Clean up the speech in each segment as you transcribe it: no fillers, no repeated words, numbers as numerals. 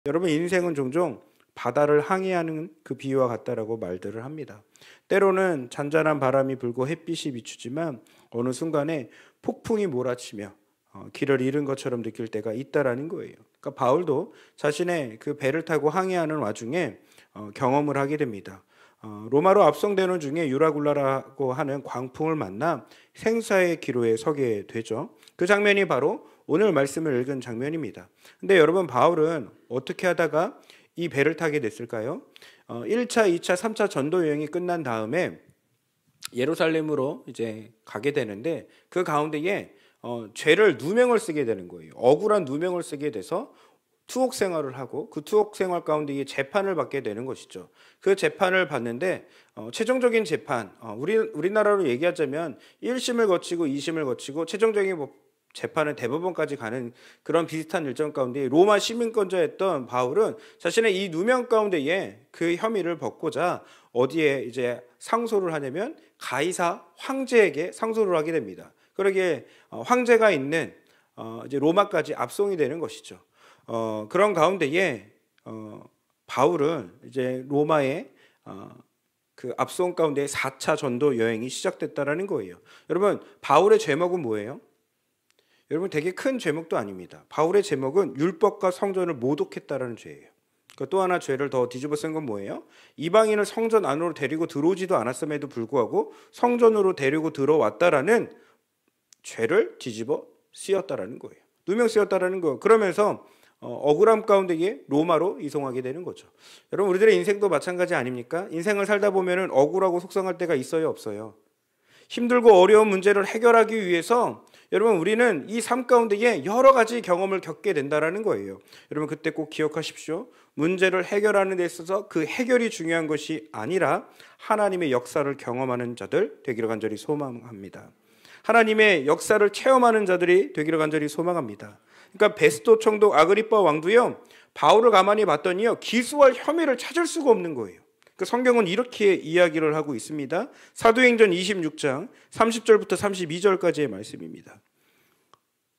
여러분, 인생은 종종 바다를 항해하는 그 비유와 같다라고 말들을 합니다. 때로는 잔잔한 바람이 불고 햇빛이 비추지만 어느 순간에 폭풍이 몰아치며 길을 잃은 것처럼 느낄 때가 있다라는 거예요. 그러니까 바울도 자신의 그 배를 타고 항해하는 와중에 경험을 하게 됩니다. 로마로 압송되는 중에 유라굴라라고 하는 광풍을 만나 생사의 기로에 서게 되죠. 그 장면이 바로 오늘 말씀을 읽은 장면입니다. 근데 여러분, 바울은 어떻게 하다가 이 배를 타게 됐을까요? 1차, 2차, 3차 전도 여행이 끝난 다음에 예루살렘으로 이제 가게 되는데 그 가운데에 죄를 누명을 쓰게 되는 거예요. 억울한 누명을 쓰게 돼서 투옥 생활을 하고 그 투옥 생활 가운데 재판을 받게 되는 것이죠. 그 재판을 받는데 최종적인 재판, 우리나라로 얘기하자면 1심을 거치고 2심을 거치고 최종적인 재판은 대법원까지 가는 그런 비슷한 일정 가운데 로마 시민권자였던 바울은 자신의 이 누명 가운데에 그 혐의를 벗고자 어디에 이제 상소를 하냐면 가이사 황제에게 상소를 하게 됩니다. 그러기에 황제가 있는 이제 로마까지 압송이 되는 것이죠. 그런 가운데에 바울은 이제 로마의 그 압송 가운데 4차 전도 여행이 시작됐다라는 거예요. 여러분, 바울의 제목은 뭐예요? 여러분, 되게 큰 제목도 아닙니다. 바울의 제목은 율법과 성전을 모독했다라는 죄예요. 그러니까 또 하나 죄를 더 뒤집어 쓴 건 뭐예요? 이방인을 성전 안으로 데리고 들어오지도 않았음에도 불구하고 성전으로 데리고 들어왔다라는 죄를 뒤집어 쓰였다라는 거예요. 누명 쓰였다라는 거예요. 그러면서 억울함 가운데에 로마로 이송하게 되는 거죠. 여러분, 우리들의 인생도 마찬가지 아닙니까? 인생을 살다 보면은 억울하고 속상할 때가 있어요, 없어요? 힘들고 어려운 문제를 해결하기 위해서 여러분, 우리는 이 삶 가운데에 여러 가지 경험을 겪게 된다라는 거예요. 여러분, 그때 꼭 기억하십시오. 문제를 해결하는 데 있어서 그 해결이 중요한 것이 아니라 하나님의 역사를 경험하는 자들 되기를 간절히 소망합니다. 하나님의 역사를 체험하는 자들이 되기를 간절히 소망합니다. 그러니까 베스도 총독 아그리빠 왕도요, 바울을 가만히 봤더니요, 기소할 혐의를 찾을 수가 없는 거예요. 그 성경은 이렇게 이야기를 하고 있습니다. 사도행전 26장 30절부터 32절까지의 말씀입니다.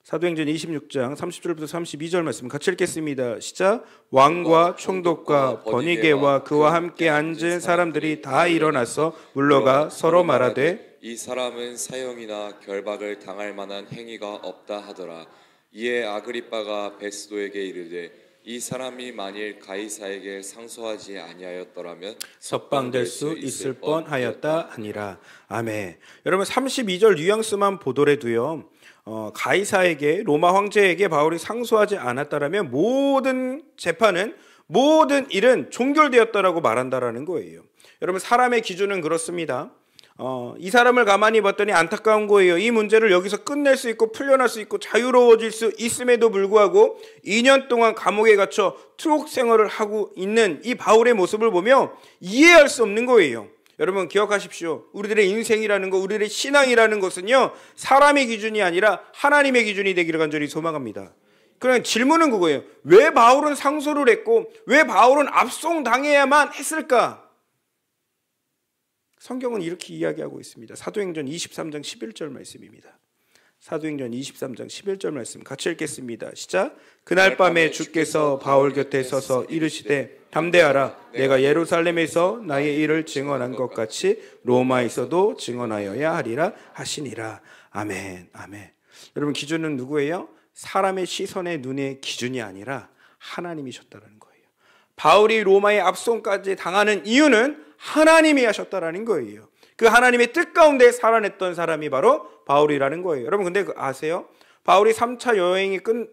사도행전 26장 30절부터 32절 말씀 같이 읽겠습니다. 시작. 왕과 총독과 버니게와 그와 함께 앉은 사람들이 다 일어나서 물러가 서로 말하되 이 사람은 사형이나 결박을 당할 만한 행위가 없다 하더라. 이에 아그리빠가 베스도에게 이르되 이 사람이 만일 가이사에게 상소하지 아니하였더라면 석방될 수 있을 뻔하였다 하니라. 아멘. 여러분, 32절 뉘앙스만 보더라도요, 가이사에게, 로마 황제에게 바울이 상소하지 않았다라면 모든 재판은, 모든 일은 종결되었다라고 말한다라는 거예요. 여러분, 사람의 기준은 그렇습니다. 이 사람을 가만히 봤더니 안타까운 거예요. 이 문제를 여기서 끝낼 수 있고 풀려날 수 있고 자유로워질 수 있음에도 불구하고 2년 동안 감옥에 갇혀 투옥 생활을 하고 있는 이 바울의 모습을 보며 이해할 수 없는 거예요. 여러분, 기억하십시오. 우리들의 인생이라는 것, 우리들의 신앙이라는 것은요, 사람의 기준이 아니라 하나님의 기준이 되기를 간절히 소망합니다. 그냥 질문은 그거예요. 왜 바울은 상소를 했고 왜 바울은 압송당해야만 했을까? 성경은 이렇게 이야기하고 있습니다. 사도행전 23장 11절 말씀입니다. 사도행전 23장 11절 말씀 같이 읽겠습니다. 시작. 그날 밤에 주께서 바울 곁에 서서 이르시되 담대하라. 내가 예루살렘에서 나의 일을 증언한 것 같이 로마에서도 증언하여야 하리라 하시니라. 아멘. 아멘. 여러분, 기준은 누구예요? 사람의 시선의 눈의 기준이 아니라 하나님이셨다는 거예요. 바울이 로마의 압송까지 당하는 이유는 하나님이 하셨다라는 거예요. 그 하나님의 뜻 가운데 살아냈던 사람이 바로 바울이라는 거예요. 여러분, 근데 아세요? 바울이 3차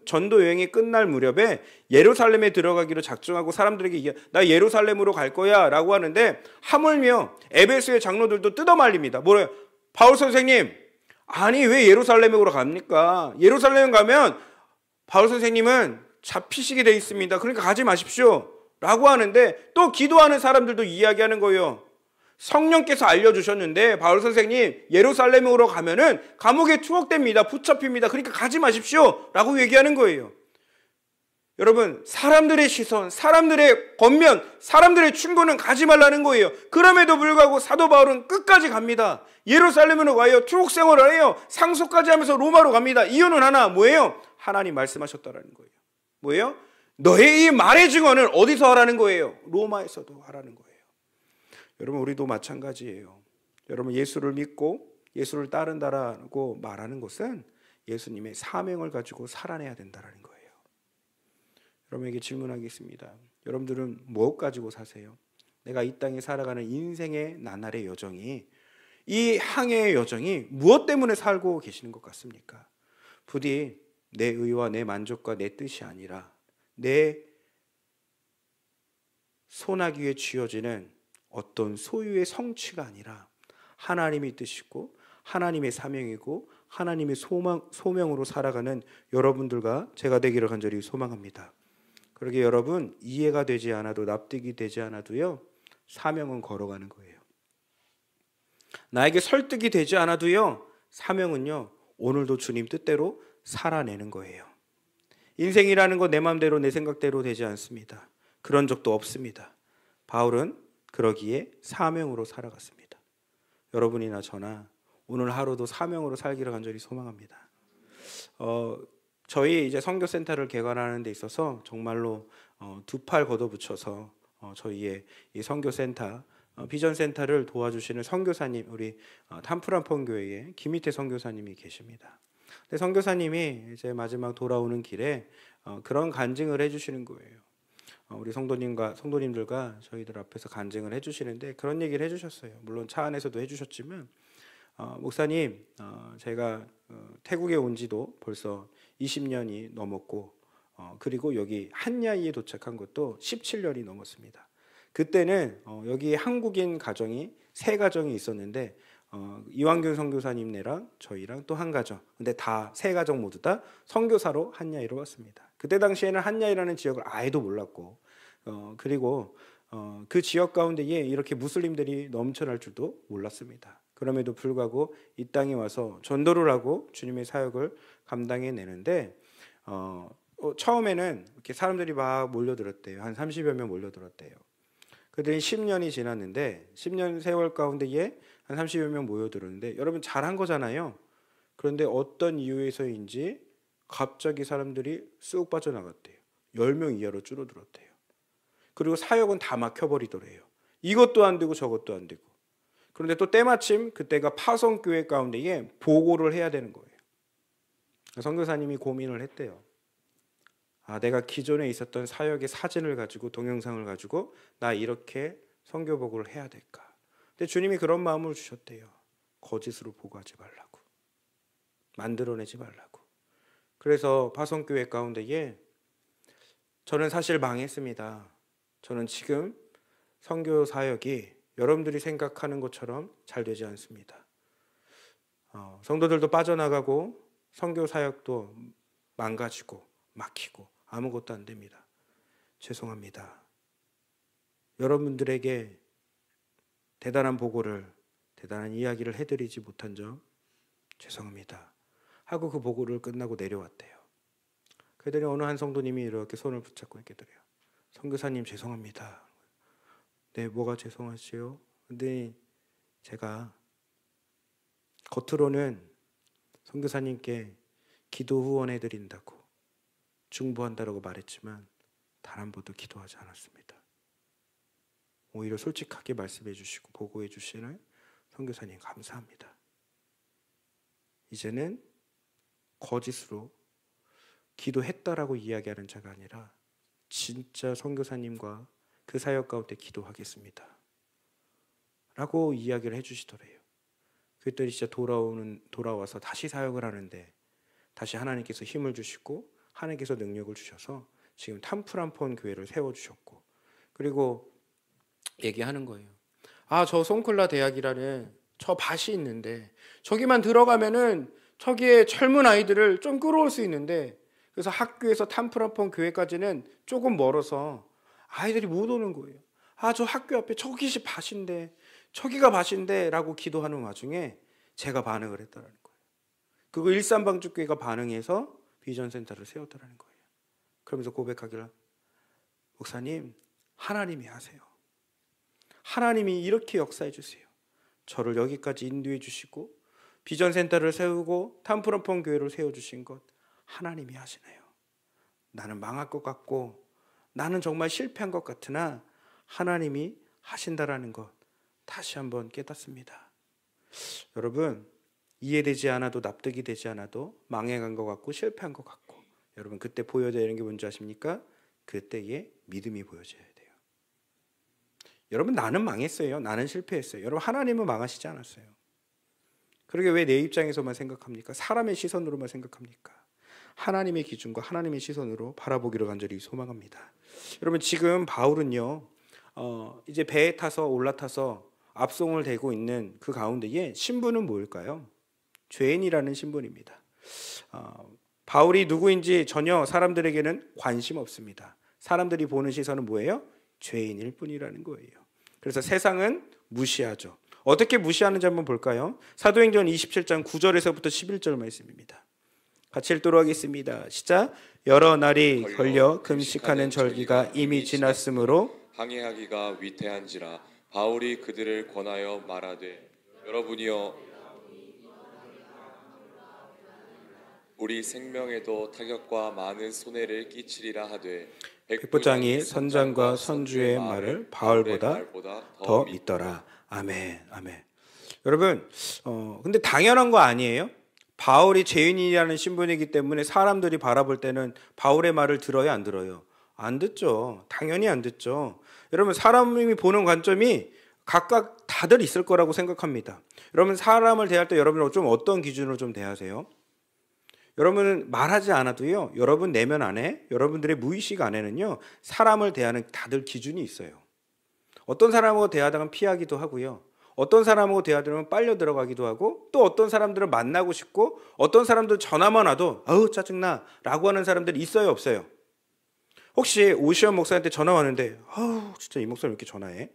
전도 여행이 끝날 무렵에 예루살렘에 들어가기로 작정하고 사람들에게 나 예루살렘으로 갈 거야 라고 하는데 하물며 에베소의 장로들도 뜯어말립니다. 뭐래요? 바울 선생님, 아니 왜 예루살렘으로 갑니까? 예루살렘 가면 바울 선생님은 잡히시게 돼 있습니다. 그러니까 가지 마십시오 라고 하는데 또 기도하는 사람들도 이야기하는 거예요. 성령께서 알려주셨는데 바울 선생님 예루살렘으로 가면은 감옥에 투옥됩니다. 붙잡힙니다. 그러니까 가지 마십시오 라고 얘기하는 거예요. 여러분, 사람들의 시선, 사람들의 권면, 사람들의 충고는 가지 말라는 거예요. 그럼에도 불구하고 사도 바울은 끝까지 갑니다. 예루살렘으로 가요. 투옥 생활을 해요. 상소까지 하면서 로마로 갑니다. 이유는 하나, 뭐예요? 하나님 말씀하셨다라는 거예요. 뭐예요? 너의 이 말의 증언을 어디서 하라는 거예요? 로마에서도 하라는 거예요. 여러분, 우리도 마찬가지예요. 여러분, 예수를 믿고 예수를 따른다라고 말하는 것은 예수님의 사명을 가지고 살아내야 된다는 거예요. 여러분에게 질문하겠습니다. 여러분들은 무엇 가지고 사세요? 내가 이 땅에 살아가는 인생의 나날의 여정이, 이 항해의 여정이 무엇 때문에 살고 계시는 것 같습니까? 부디 내 의와 내 만족과 내 뜻이 아니라 내 손아귀에 쥐어지는 어떤 소유의 성취가 아니라 하나님의 뜻이고 하나님의 사명이고 하나님의 소명으로 살아가는 여러분들과 제가 되기를 간절히 소망합니다. 그러게 여러분, 이해가 되지 않아도 납득이 되지 않아도요, 사명은 걸어가는 거예요. 나에게 설득이 되지 않아도요, 사명은요, 오늘도 주님 뜻대로 살아내는 거예요. 인생이라는 거 내 마음대로 내 생각대로 되지 않습니다. 그런 적도 없습니다. 바울은 그러기에 사명으로 살아갔습니다. 여러분이나 저나 오늘 하루도 사명으로 살기를 간절히 소망합니다. 저희 이제 선교센터를 개관하는 데 있어서 정말로 두 팔 걷어붙여서 저희의 이 선교센터, 비전센터를 도와주시는 선교사님, 우리 탐프란폰 교회에 김희태 선교사님이 계십니다. 근데 선교사님이 이제 마지막 돌아오는 길에 그런 간증을 해주시는 거예요. 우리 성도님들과 저희들 앞에서 간증을 해주시는데 그런 얘기를 해주셨어요. 물론 차 안에서도 해주셨지만, 목사님, 제가 태국에 온 지도 벌써 20년이 넘었고, 그리고 여기 한야이에 도착한 것도 17년이 넘었습니다. 그때는 여기 한국인 가정이 3가정이 있었는데, 이완균 선교사님네랑 저희랑 또 한 가정, 근데 다 3가정 모두 다 선교사로 한야이로 왔습니다. 그때 당시에는 한야이라는 지역을 아예도 몰랐고, 그리고 그 지역 가운데에 이렇게 무슬림들이 넘쳐날 줄도 몰랐습니다. 그럼에도 불구하고 이 땅에 와서 전도를 하고 주님의 사역을 감당해내는데, 처음에는 이렇게 사람들이 막 몰려들었대요. 한 30여 명 몰려들었대요. 그들이 10년이 지났는데 10년 세월 가운데에 한 30여 명 모여들었는데, 여러분 잘한 거잖아요. 그런데 어떤 이유에서인지 갑자기 사람들이 쑥 빠져나갔대요. 10명 이하로 줄어들었대요. 그리고 사역은 다 막혀버리더래요. 이것도 안 되고 저것도 안 되고. 그런데 또 때마침 그때가 파송교회 가운데에 보고를 해야 되는 거예요. 선교사님이 고민을 했대요. 내가 기존에 있었던 사역의 사진을 가지고, 동영상을 가지고 나 이렇게 선교 보고를 해야 될까? 근데 주님이 그런 마음을 주셨대요. 거짓으로 보고하지 말라고, 만들어내지 말라고. 그래서 파송교회 가운데에 저는 사실 망했습니다. 저는 지금 선교 사역이 여러분들이 생각하는 것처럼 잘 되지 않습니다. 성도들도 빠져나가고 선교 사역도 망가지고 막히고 아무것도 안 됩니다. 죄송합니다. 여러분들에게 대단한 보고를, 대단한 이야기를 해드리지 못한 점 죄송합니다 하고 그 보고를 끝나고 내려왔대요. 그랬더니 어느 한 성도님이 이렇게 손을 붙잡고 있겠더래요. 선교사님 죄송합니다. 네, 뭐가 죄송하시요? 근데 제가 겉으로는 선교사님께 기도 후원해드린다고, 중보한다라고 말했지만 단 한 번도 기도하지 않았습니다. 오히려 솔직하게 말씀해 주시고 보고해 주시는 선교사님 감사합니다. 이제는 거짓으로 기도했다라고 이야기하는 자가 아니라 진짜 선교사님과 그 사역 가운데 기도하겠습니다 라고 이야기를 해주시더래요. 그랬더니 진짜 돌아와서 다시 사역을 하는데 다시 하나님께서 힘을 주시고 하나님께서 능력을 주셔서 지금 탐프란폰 교회를 세워주셨고, 그리고 얘기하는 거예요. 저 송클라 대학이라는 저 밭이 있는데 저기만 들어가면은 저기에 젊은 아이들을 좀 끌어올 수 있는데, 그래서 학교에서 탐프란폰 교회까지는 조금 멀어서 아이들이 못 오는 거예요. 저 학교 앞에 저기시 밭인데, 저기가 밭인데 라고 기도하는 와중에 제가 반응을 했다라는 거예요. 그거 일산방주교회가 반응해서 비전센터를 세웠다라는 거예요. 그러면서 고백하기를, 목사님 하나님이 하세요. 하나님이 이렇게 역사해 주세요. 저를 여기까지 인도해 주시고 비전센터를 세우고 탐프란폰 교회를 세워주신 것 하나님이 하시네요. 나는 망할 것 같고 나는 정말 실패한 것 같으나 하나님이 하신다라는 것 다시 한번 깨닫습니다. 여러분, 이해되지 않아도 납득이 되지 않아도 망해간 것 같고 실패한 것 같고, 여러분 그때 보여져야 하는 게 뭔지 아십니까? 그때의 믿음이 보여져야 돼요. 여러분, 나는 망했어요. 나는 실패했어요. 여러분, 하나님은 망하시지 않았어요. 그러게 왜 내 입장에서만 생각합니까? 사람의 시선으로만 생각합니까? 하나님의 기준과 하나님의 시선으로 바라보기를 간절히 소망합니다. 여러분, 지금 바울은요, 이제 배에 타서 올라타서 앞송을 대고 있는 그 가운데에 신분은 뭘까요? 죄인이라는 신분입니다. 바울이 누구인지 전혀 사람들에게는 관심 없습니다. 사람들이 보는 시선은 뭐예요? 죄인일 뿐이라는 거예요. 그래서 세상은 무시하죠. 어떻게 무시하는지 한번 볼까요? 사도행전 27장 9절에서부터 11절 말씀입니다. 같이 읽도록 하겠습니다. 시작. 여러 날이 걸려 금식하는 절기가 이미 지났으므로 항해하기가 위태한지라 바울이 그들을 권하여 말하되 여러분이여 우리 생명에도 타격과 많은 손해를 끼치리라 하되 백부장이 선장과 선주의 말을 바울보다 더 믿더라. 아멘, 아멘. 여러분, 근데 당연한 거 아니에요? 바울이 죄인이라는 신분이기 때문에 사람들이 바라볼 때는 바울의 말을 들어요, 안 들어요? 안 듣죠. 당연히 안 듣죠. 여러분, 사람이 보는 관점이 각각 다들 있을 거라고 생각합니다. 여러분, 사람을 대할 때 여러분은 좀 어떤 기준으로 좀 대하세요? 여러분은 말하지 않아도요, 여러분 내면 안에, 여러분들의 무의식 안에는요, 사람을 대하는 다들 기준이 있어요. 어떤 사람하고 대하다가 피하기도 하고요, 어떤 사람하고 대하다가 빨려 들어가기도 하고, 또 어떤 사람들을 만나고 싶고, 어떤 사람들 전화만 와도 아우 짜증나 라고 하는 사람들이 있어요, 없어요? 혹시 오시원 목사한테 전화 왔는데 아우 진짜 이 목사님 왜 이렇게 전화해?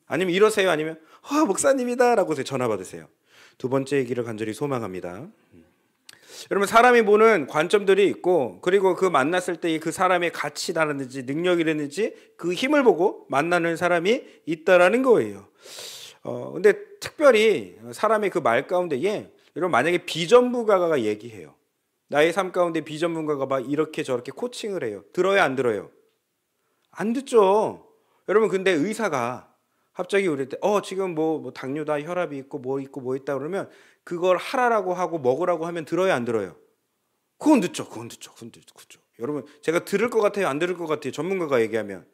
아니면 이러세요? 아니면 목사님이다 라고 전화 받으세요? 두 번째 얘기를 간절히 소망합니다. 여러분, 사람이 보는 관점들이 있고, 그리고 그 만났을 때 그 사람의 가치라든지 능력이라든지 그 힘을 보고 만나는 사람이 있다라는 거예요. 근데 특별히 사람의 그 말 가운데에, 여러분 만약에 비전문가가 얘기해요. 나의 삶 가운데 비전문가가 막 이렇게 저렇게 코칭을 해요. 들어요, 안 들어요? 안 듣죠. 여러분, 근데 의사가 갑자기 우리 때 지금 뭐 당뇨다, 혈압이 있고 뭐 있다 그러면 그걸 하라라고 하고 먹으라고 하면 들어요, 안 들어요? 그건 듣죠. 여러분, 제가 들을 것 같아요, 안 들을 것 같아요? 전문가가 얘기하면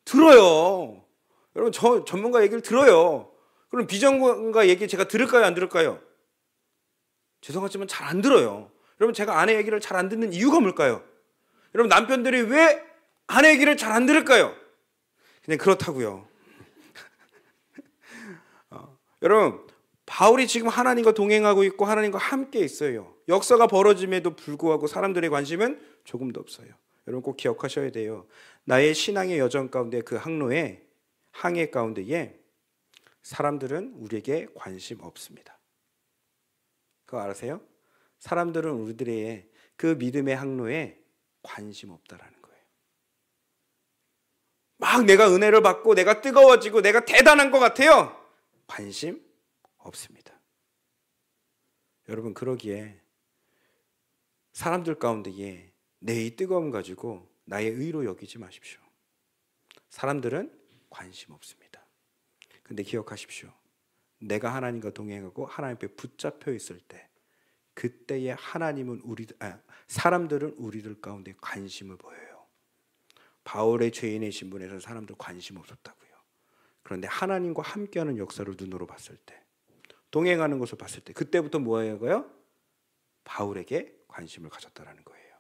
들어요. 여러분, 저 전문가 얘기를 들어요. 그럼 비전문가 얘기 제가 들을까요, 안 들을까요? 죄송하지만 잘 안 들어요. 여러분, 제가 아내 얘기를 잘 안 듣는 이유가 뭘까요? 여러분, 남편들이 왜 아내 얘기를 잘 안 들을까요? 그냥 그렇다고요. 여러분, 바울이 지금 하나님과 동행하고 있고 하나님과 함께 있어요. 역사가 벌어짐에도 불구하고 사람들의 관심은 조금도 없어요. 여러분, 꼭 기억하셔야 돼요. 나의 신앙의 여정 가운데, 그 항해 가운데에 사람들은 우리에게 관심 없습니다. 그거 아세요? 사람들은 우리들의 그 믿음의 항로에 관심 없다라는 거예요. 막 내가 은혜를 받고 내가 뜨거워지고 내가 대단한 것 같아요. 관심 없습니다. 여러분, 그러기에 사람들 가운데에 내 이 뜨거움 가지고 나의 의로 여기지 마십시오. 사람들은 관심 없습니다. 근데 기억하십시오. 내가 하나님과 동행하고 하나님 앞에 붙잡혀 있을 때, 그때에 사람들은 우리들 가운데 관심을 보여요. 바울의 죄인의 신분에서 사람들 관심 없었다고요. 그런데 하나님과 함께하는 역사를 눈으로 봤을 때, 동행하는 것을 봤을 때, 그때부터 뭐예요? 바울에게 관심을 가졌다라는 거예요.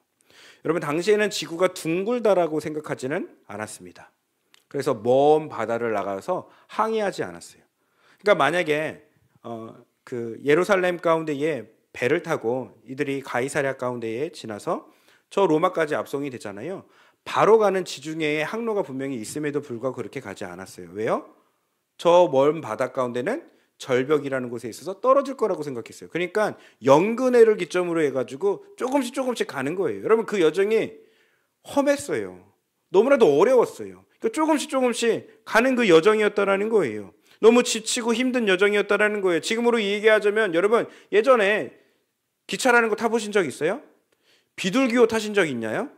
여러분, 당시에는 지구가 둥글다라고 생각하지는 않았습니다. 그래서 먼 바다를 나가서 항해하지 않았어요. 그러니까 만약에 그 예루살렘 가운데에 배를 타고 이들이 가이사랴 가운데에 지나서 저 로마까지 압송이 되잖아요. 바로 가는 지중해의 항로가 분명히 있음에도 불구하고 그렇게 가지 않았어요. 왜요? 저 먼 바다 가운데는 절벽이라는 곳에 있어서 떨어질 거라고 생각했어요. 그러니까 연근해를 기점으로 해가지고 조금씩 가는 거예요. 여러분, 그 여정이 험했어요. 너무나도 어려웠어요. 그러니까 조금씩 가는 그 여정이었다라는 거예요. 너무 지치고 힘든 여정이었다라는 거예요. 지금으로 얘기하자면, 여러분 예전에 기차라는 거 타보신 적 있어요? 비둘기호 타신 적 있나요?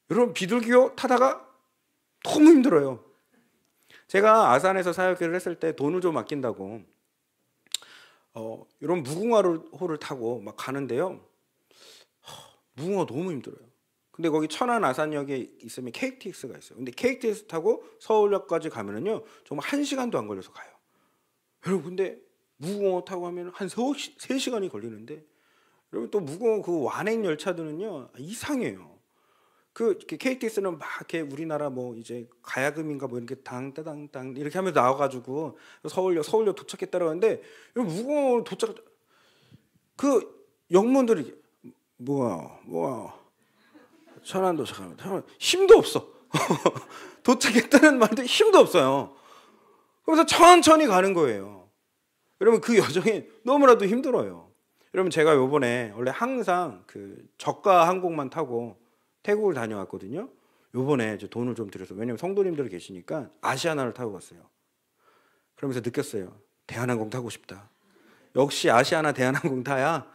여러분 비둘기요 타다가 너무 힘들어요. 제가 아산에서 사역회를 했을 때 돈을 좀 아낀다고 이런 무궁화호를 타고 막 가는데요. 무궁화 너무 힘들어요. 근데 거기 천안 아산역에 있으면 KTX가 있어요. 근데 KTX 타고 서울역까지 가면은요 정말 1시간도 안 걸려서 가요. 여러분 근데 무궁화 타고 가면 한 3시간이 걸리는데, 여러분 또 무궁화 그 완행 열차들은요 이상해요. 그 KTX는 막 이렇게 우리나라 뭐 이제 가야금인가 뭐 이렇게 당따당땅 이렇게 하면서 나와가지고 서울역 도착했다고 하는데, 무궁화 도착 그 영문들이 뭐야 천안 도착하면 힘도 없어. 도착했다는 말도 힘도 없어요. 그래서 천천히 가는 거예요. 여러분 그 여정이 너무나도 힘들어요. 여러분 제가 요번에 원래 항상 그 저가 항공만 타고 태국을 다녀왔거든요. 요번에 이제 돈을 좀 들여서, 왜냐면 성도님들 계시니까 아시아나를 타고 갔어요. 그러면서 느꼈어요. 대한항공 타고 싶다. 역시 아시아나 대한항공 타야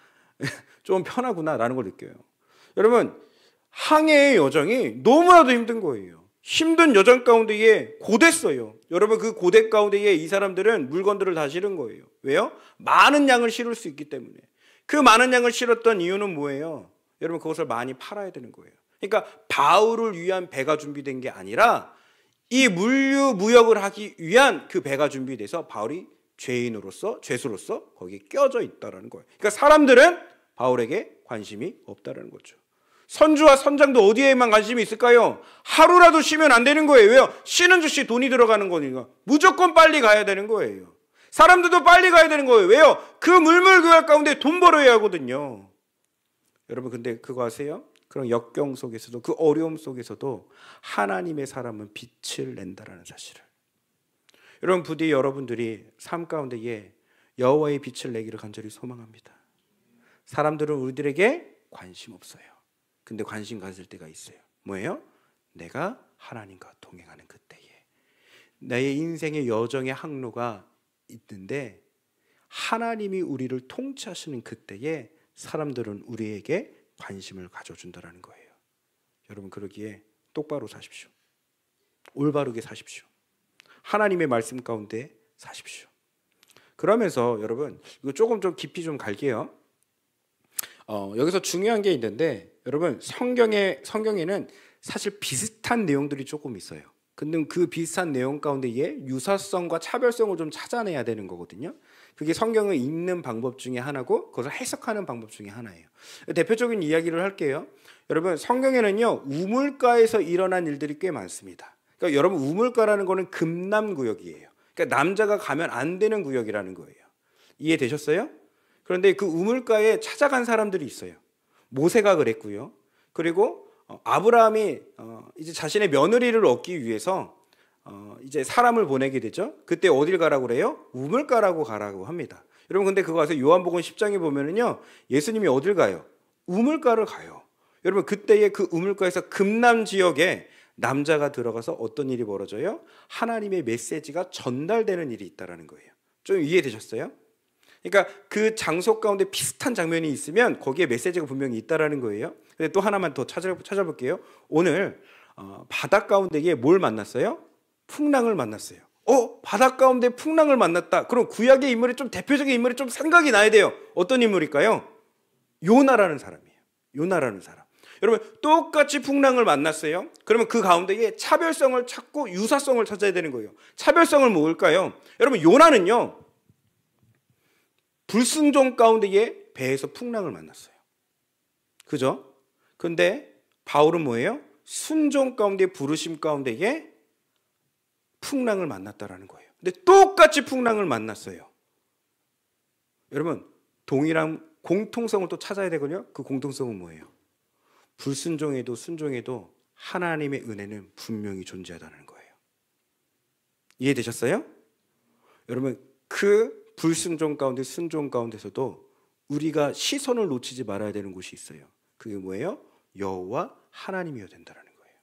좀 편하구나라는 걸 느껴요. 여러분 항해의 여정이 너무나도 힘든 거예요. 힘든 여정 가운데에 고됐어요. 여러분 그 고대 가운데에 이 사람들은 물건들을 다 실은 거예요. 왜요? 많은 양을 실을 수 있기 때문에. 그 많은 양을 실었던 이유는 뭐예요? 여러분 그것을 많이 팔아야 되는 거예요. 그러니까 바울을 위한 배가 준비된 게 아니라 이 물류 무역을 하기 위한 그 배가 준비돼서 바울이 죄수로서 거기에 껴져 있다라는 거예요. 그러니까 사람들은 바울에게 관심이 없다라는 거죠. 선주와 선장도 어디에만 관심이 있을까요? 하루라도 쉬면 안 되는 거예요. 왜요? 쉬는 즉시 돈이 들어가는 거니까 무조건 빨리 가야 되는 거예요. 사람들도 빨리 가야 되는 거예요. 왜요? 그 물물교활 가운데 돈 벌어야 하거든요. 여러분 근데 그거 아세요? 그런 역경 속에서도, 그 어려움 속에서도 하나님의 사람은 빛을 낸다라는 사실을. 여러분 부디 여러분들이 삶 가운데에 여호와의 빛을 내기를 간절히 소망합니다. 사람들은 우리들에게 관심 없어요. 근데 관심 가질 때가 있어요. 뭐예요? 내가 하나님과 동행하는 그때에, 나의 인생의 여정의 항로가 있는데 하나님이 우리를 통치하시는 그때에 사람들은 우리에게 관심을 가져준다는 거예요. 여러분 그러기에 똑바로 사십시오. 올바르게 사십시오. 하나님의 말씀 가운데 사십시오. 그러면서 여러분 이거 조금 좀 깊이 좀 갈게요. 여기서 중요한 게 있는데, 여러분 성경에는 사실 비슷한 내용들이 조금 있어요. 근데 그 비슷한 내용 가운데에 유사성과 차별성을 좀 찾아내야 되는 거거든요. 그게 성경을 읽는 방법 중에 하나고 그것을 해석하는 방법 중에 하나예요. 대표적인 이야기를 할게요. 여러분 성경에는요 우물가에서 일어난 일들이 꽤 많습니다. 그러니까 여러분 우물가라는 거는 금남구역이에요. 그러니까 남자가 가면 안 되는 구역이라는 거예요. 이해되셨어요? 그런데 그 우물가에 찾아간 사람들이 있어요. 모세가 그랬고요. 그리고 아브라함이 이제 자신의 며느리를 얻기 위해서 이제 사람을 보내게 되죠. 그때 어딜 가라고 그래요? 우물가라고 가라고 합니다. 여러분 근데 그거 아세요? 요한복음 10장에 보면은요 예수님이 어딜 가요? 우물가를 가요. 여러분 그때의 그 우물가에서 금남 지역에 남자가 들어가서 어떤 일이 벌어져요? 하나님의 메시지가 전달되는 일이 있다라는 거예요. 좀 이해되셨어요? 그러니까 그 장소 가운데 비슷한 장면이 있으면 거기에 메시지가 분명히 있다라는 거예요. 근데 또 하나만 더 찾아볼게요. 오늘 바다 가운데에 뭘 만났어요? 풍랑을 만났어요. 바다 가운데 풍랑을 만났다. 그럼 구약의 인물이 좀 대표적인 인물이 좀 생각이 나야 돼요. 어떤 인물일까요? 요나라는 사람이에요. 요나라는 사람. 여러분 똑같이 풍랑을 만났어요. 그러면 그 가운데에 차별성을 찾고 유사성을 찾아야 되는 거예요. 차별성을 뭘까요? 여러분 요나는요 불순종 가운데에 배에서 풍랑을 만났어요. 그죠? 근데 바울은 뭐예요? 순종 가운데 부르심 가운데에 풍랑을 만났다라는 거예요. 근데 똑같이 풍랑을 만났어요. 여러분 동일한 공통성을 또 찾아야 되거든요. 그 공통성은 뭐예요? 불순종에도 순종에도 하나님의 은혜는 분명히 존재하다는 거예요. 이해되셨어요? 여러분 그 불순종 가운데 순종 가운데서도 우리가 시선을 놓치지 말아야 되는 곳이 있어요. 그게 뭐예요? 여호와 하나님이어야 된다는 거예요.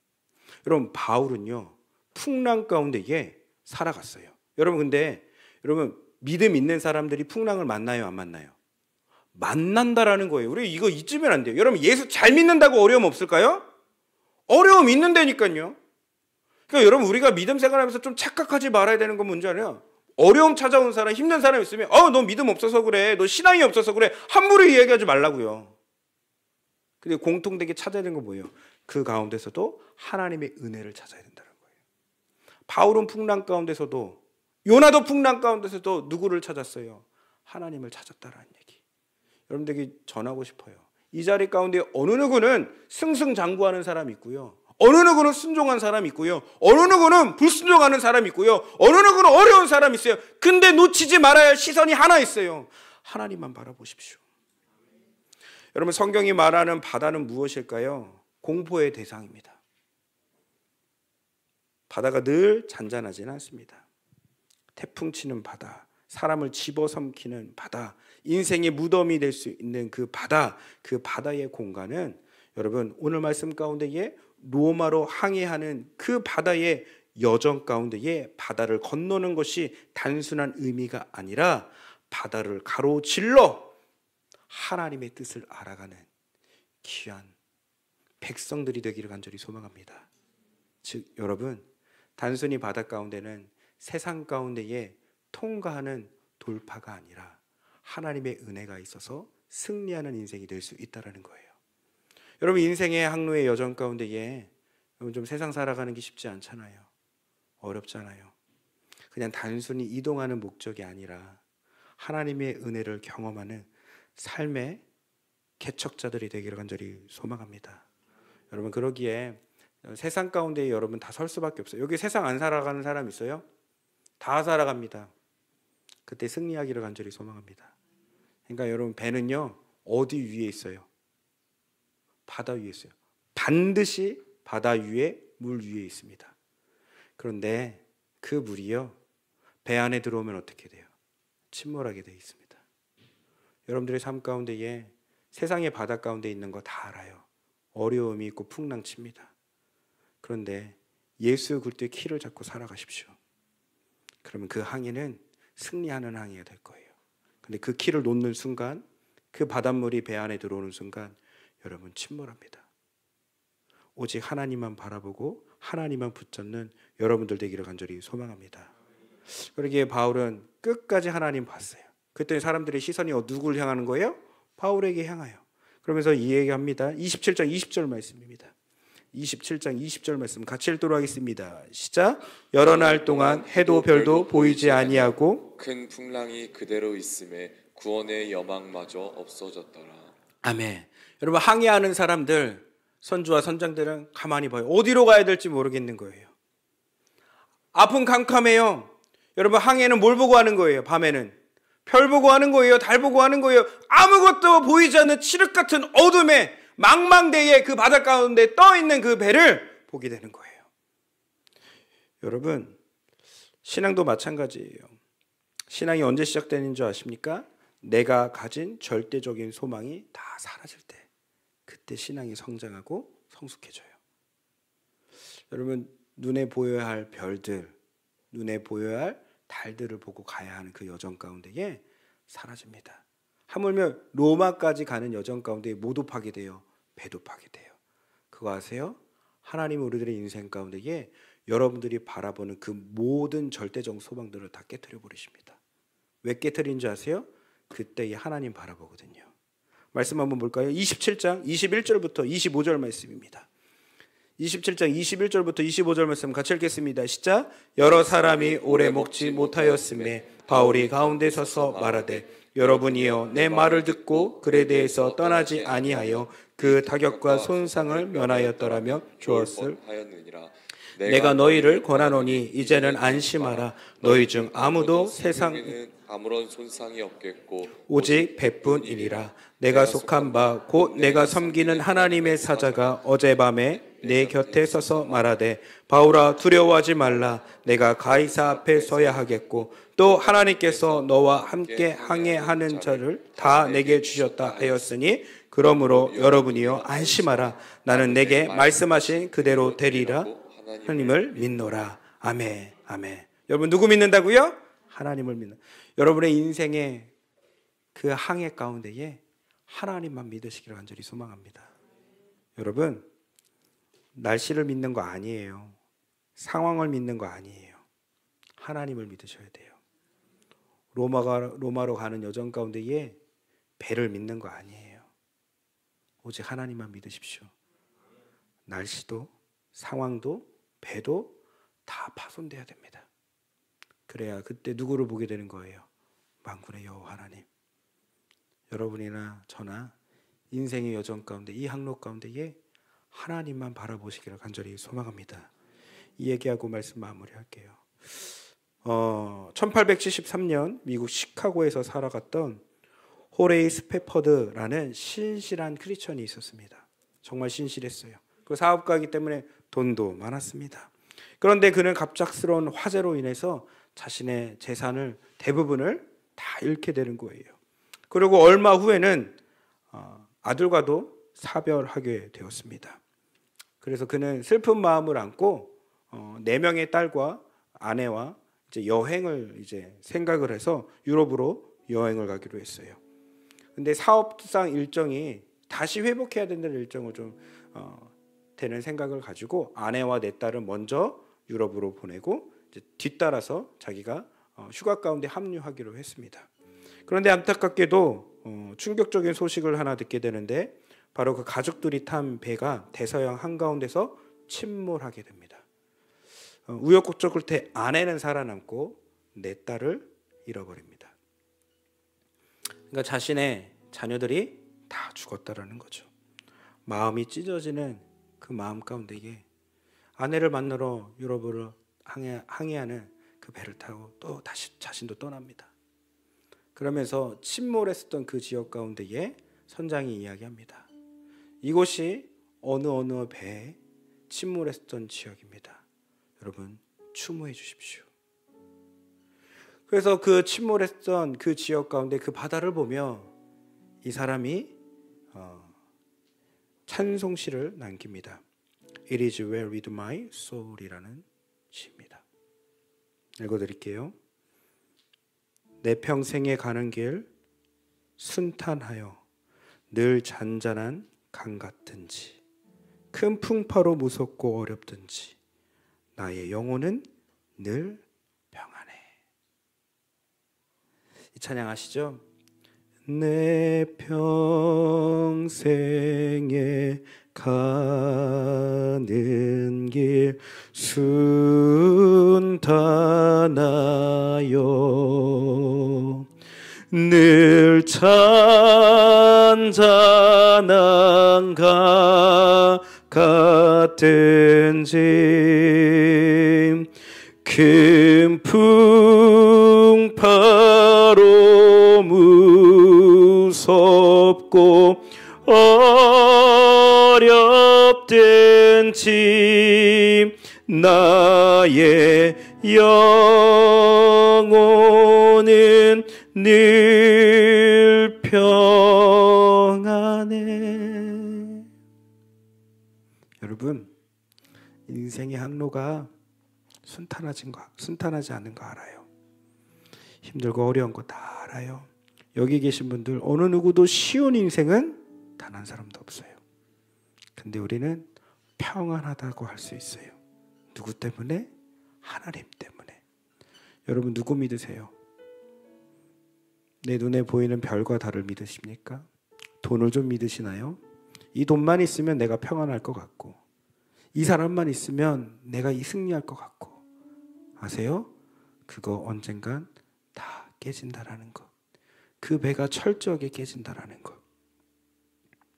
여러분 바울은요 풍랑 가운데에 살아갔어요. 여러분 근데 여러분 믿음 있는 사람들이 풍랑을 만나요 안 만나요? 만난다라는 거예요. 우리 이거 잊으면 안 돼요. 여러분 예수 잘 믿는다고 어려움 없을까요? 어려움 있는 데니까요. 그러니까 여러분, 우리가 믿음 생활하면서 좀 착각하지 말아야 되는 건 뭔지 알아요? 어려움 찾아온 사람, 힘든 사람 있으면 너 믿음 없어서 그래, 너 신앙이 없어서 그래, 함부로 이야기하지 말라고요. 근데 공통되게 찾아야 되는 건 뭐예요? 그 가운데서도 하나님의 은혜를 찾아야 된다는 거예요. 바울은 풍랑 가운데서도, 요나도 풍랑 가운데서도 누구를 찾았어요? 하나님을 찾았다라는 얘기. 여러분들에게 전하고 싶어요. 이 자리 가운데 어느 누구는 승승장구하는 사람이 있고요, 어느 누구는 순종한 사람이 있고요, 어느 누구는 불순종하는 사람이 있고요, 어느 누구는 어려운 사람이 있어요. 근데 놓치지 말아야 할 시선이 하나 있어요. 하나님만 바라보십시오. 여러분, 성경이 말하는 바다는 무엇일까요? 공포의 대상입니다. 바다가 늘 잔잔하지는 않습니다. 태풍 치는 바다, 사람을 집어삼키는 바다, 인생의 무덤이 될 수 있는 그 바다, 그 바다의 공간은 여러분, 오늘 말씀 가운데에 로마로 항해하는 그 바다의 여정 가운데에 바다를 건너는 것이 단순한 의미가 아니라 바다를 가로질러 하나님의 뜻을 알아가는 귀한 백성들이 되기를 간절히 소망합니다. 즉 여러분, 단순히 바다 가운데는 세상 가운데에 통과하는 돌파가 아니라 하나님의 은혜가 있어서 승리하는 인생이 될 수 있다는 거예요. 여러분, 인생의 항로의 여정 가운데에 좀 세상 살아가는 게 쉽지 않잖아요. 어렵잖아요. 그냥 단순히 이동하는 목적이 아니라 하나님의 은혜를 경험하는 삶의 개척자들이 되기를 간절히 소망합니다. 여러분, 그러기에 세상 가운데 여러분 다 설 수밖에 없어요. 여기 세상 안 살아가는 사람 있어요? 다 살아갑니다. 그때 승리하기를 간절히 소망합니다. 그러니까 여러분, 배는요 어디 위에 있어요? 바다 위에 있어요. 반드시 바다 위에, 물 위에 있습니다. 그런데 그 물이요, 배 안에 들어오면 어떻게 돼요? 침몰하게 되어 있습니다. 여러분들의 삶 가운데에 세상의 바다 가운데 있는 거 다 알아요. 어려움이 있고 풍랑칩니다. 그런데 예수 그리스도의 키를 잡고 살아가십시오. 그러면 그 항해는 승리하는 항해가 될 거예요. 근데 그 키를 놓는 순간, 그 바닷물이 배 안에 들어오는 순간 여러분 침몰합니다. 오직 하나님만 바라보고 하나님만 붙잡는 여러분들 되기를 간절히 소망합니다. 그러기에 바울은 끝까지 하나님 봤어요. 그랬더니 사람들의 시선이 누구를 향하는 거예요? 바울에게 향하여. 그러면서 이 얘기합니다. 27장 20절 말씀입니다. 27장 20절 말씀 같이 읽도록 하겠습니다. 시작. 여러 날 동안 해도 별도 보이지 아니하고 큰 풍랑이 그대로 있음에 구원의 여망마저 없어졌더라. 아멘. 여러분, 항해하는 사람들, 선주와 선장들은 가만히 봐요. 어디로 가야 될지 모르겠는 거예요. 앞은 캄캄해요. 여러분, 항해는 뭘 보고 하는 거예요? 밤에는 별 보고 하는 거예요? 달 보고 하는 거예요? 아무것도 보이지 않는 칠흑 같은 어둠에 망망대해 그 바다 가운데 떠 있는 그 배를 보게 되는 거예요. 여러분, 신앙도 마찬가지예요. 신앙이 언제 시작되는 줄 아십니까? 내가 가진 절대적인 소망이 다 사라질 때, 그때 신앙이 성장하고 성숙해져요. 여러분, 눈에 보여야 할 별들, 눈에 보여야 할 달들을 보고 가야 하는 그 여정 가운데에 사라집니다. 하물며 로마까지 가는 여정 가운데 모두 파괴돼요. 배도 파괴돼요. 그거 아세요? 하나님은 우리들의 인생 가운데에 여러분들이 바라보는 그 모든 절대적 소망들을 다 깨트려 버리십니다. 왜 깨트린 줄 아세요? 그때에 하나님 바라보거든요. 말씀 한번 볼까요? 27장 21절부터 25절 말씀입니다. 27장 21절부터 25절 말씀 같이 읽겠습니다. 시작. 여러 사람이 오래 먹지 못하였음에 바울이 가운데 서서 말하되 여러분이여 내 말을 듣고 글에 대해서 떠나지 아니하여 그 타격과 손상을 면하였더라면 좋았을 하였느니라. 내가 너희를 권하노니 이제는 안심하라. 너희 중 아무도 세상에 아무런 손상이 없겠고 오직 배뿐이니라. 내가 속한 바 곧 내가 섬기는 하나님의 사자가 어젯밤에 내 곁에 서서 말하되 바울아 두려워하지 말라. 내가 가이사 앞에 서야 하겠고 또 하나님께서 너와 함께 항해하는 자를 다 내게 주셨다 하였으니 그러므로 여러분이여 안심하라. 나는 내게 말씀하신 그대로 되리라. 하나님을 믿노라. 아멘. 아멘. 여러분 누구 믿는다고요? 하나님을 믿는. 여러분의 인생의 그 항해 가운데에 하나님만 믿으시기를 간절히 소망합니다. 여러분, 날씨를 믿는 거 아니에요. 상황을 믿는 거 아니에요. 하나님을 믿으셔야 돼요. 로마로 가는 여정 가운데에 배를 믿는 거 아니에요. 오직 하나님만 믿으십시오. 날씨도 상황도 배도 다 파손돼야 됩니다. 그래야 그때 누구를 보게 되는 거예요? 만군의 여호와 하나님. 여러분이나 저나 인생의 여정 가운데 이 항로 가운데에 하나님만 바라보시기를 간절히 소망합니다. 이 얘기하고 말씀 마무리할게요. 1873년 미국 시카고에서 살아갔던 호레이 스페퍼드라는 신실한 크리스천이 있었습니다. 정말 신실했어요. 그 사업가이기 때문에 돈도 많았습니다. 그런데 그는 갑작스러운 화재로 인해서 자신의 재산을 대부분을 다 잃게 되는 거예요. 그리고 얼마 후에는 아들과도 사별하게 되었습니다. 그래서 그는 슬픈 마음을 안고 4명의 딸과 아내와 이제 여행을 이제 생각을 해서 유럽으로 여행을 가기로 했어요. 근데 사업상 일정이 다시 회복해야 된다는 일정을 좀 되는 생각을 가지고 아내와 4딸을 먼저 유럽으로 보내고 이제 뒤따라서 자기가 휴가 가운데 합류하기로 했습니다. 그런데 안타깝게도 충격적인 소식을 하나 듣게 되는데 바로 그 가족들이 탄 배가 대서양 한가운데서 침몰하게 됩니다. 우여곡절 끝에 아내는 살아남고 4딸을 잃어버립니다. 그러니까 자신의 자녀들이 다 죽었다라는 거죠. 마음이 찢어지는 그 마음 가운데에 아내를 만나러 유럽으로 항해하는 그 배를 타고 또 다시 자신도 떠납니다. 그러면서 침몰했었던 그 지역 가운데에 선장이 이야기합니다. 이곳이 어느 배에 침몰했었던 지역입니다. 여러분 추모해 주십시오. 그래서 그 침몰했던 그 지역 가운데 그 바다를 보며 이 사람이 찬송시를 남깁니다. It is well with my soul이라는 시입니다. 읽어드릴게요. 내 평생에 가는 길 순탄하여 늘 잔잔한 강 같든지 큰 풍파로 무섭고 어렵든지 나의 영혼은 늘 평안해. 이 찬양 아시죠? 내 평생에 가는 길 순탄하여 늘 잔잔한 강 같든지 큰 풍파로 무섭고 어렵든지 나의 영혼은 늘 평안해. 여러분, 인생의 항로가 순탄하지 않은 거 알아요. 힘들고 어려운 거 다 알아요. 여기 계신 분들 어느 누구도 쉬운 인생은 단 한 사람도 없어요. 근데 우리는 평안하다고 할 수 있어요. 누구 때문에? 하나님 때문에. 여러분 누구 믿으세요? 내 눈에 보이는 별과 달을 믿으십니까? 돈을 좀 믿으시나요? 이 돈만 있으면 내가 평안할 것 같고 이 사람만 있으면 내가 승리할 것 같고 아세요? 그거 언젠간 다 깨진다라는 것. 그 배가 철저하게 깨진다라는 것.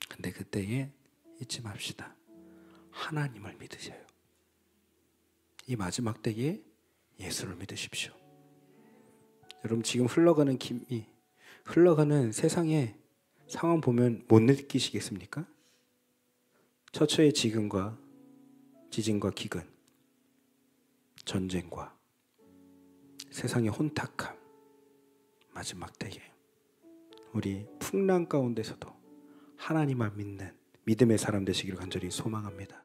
근데 그때에 잊지 맙시다. 하나님을 믿으셔요. 이 마지막 때에 예수를 믿으십시오. 여러분 지금 흘러가는 세상의 상황 보면 못 느끼시겠습니까? 처처의 지진과 기근, 전쟁과 세상의 혼탁함, 마지막 때에 우리 풍랑 가운데서도 하나님만 믿는 믿음의 사람 되시기를 간절히 소망합니다.